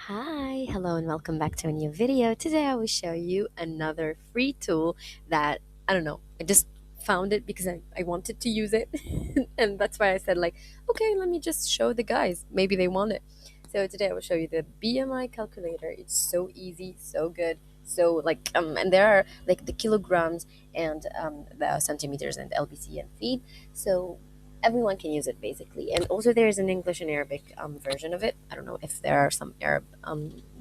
Hi, hello, and welcome back to a new video. Today I will show you another free tool that I don't know. I just found it because I wanted to use it, and that's why I said like, okay, let me just show the guys. Maybe they want it. So today I will show you the BMI calculator. It's so easy, so good. So and there are like the kilograms and the centimeters and LBC and feet. So everyone can use it basically, and also there's an English and Arabic version of it. I don't know if there are some Arab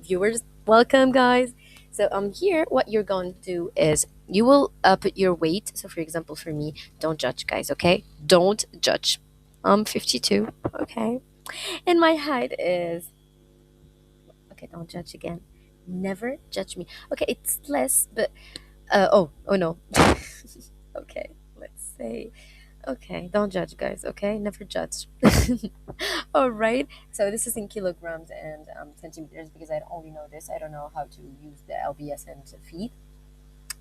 viewers. Welcome, guys. So here what you're going to do is you will put your weight. So for example, for me, don't judge, guys, okay? Don't judge. 52, okay, and my height is okay. Don't judge again. Never judge me. Okay, it's less, but oh no. Okay, let's say. Okay, don't judge, guys. Okay, never judge. All right. So this is in kilograms and centimeters because I only know this. I don't know how to use the LBS and feet.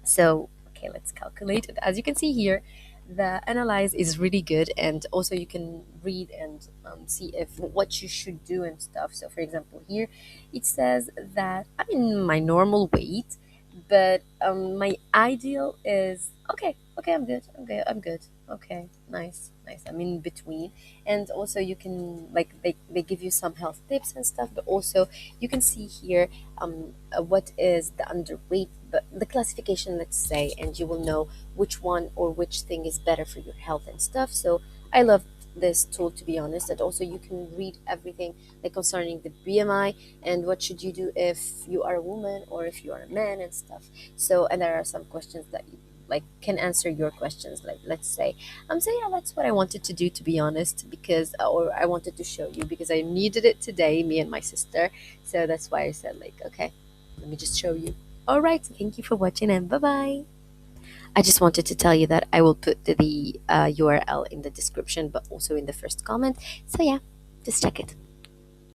So okay, let's calculate it. As you can see here, the analyze is really good, and also you can read and see if what you should do and stuff. So for example, here it says that I'm in my normal weight, but my ideal is okay. Okay, I'm good. Okay, I'm good. Okay, nice, nice. I'm in between, and also you can like they give you some health tips and stuff, but also you can see here what is the underweight, but the classification, let's say, and you will know which one or which thing is better for your health and stuff. So I love this tool, to be honest. And also you can read everything like concerning the BMI and what should you do if you are a woman or if you are a man and stuff. So and there are some questions that you like can answer your questions, like let's say so yeah, that's what I wanted to do, to be honest, because or I wanted to show you because I needed it today, me and my sister. So that's why I said like, okay, let me just show you. All right, so thank you for watching and bye bye. I just wanted to tell you that I will put the URL in the description, but also in the first comment. So yeah, just check it.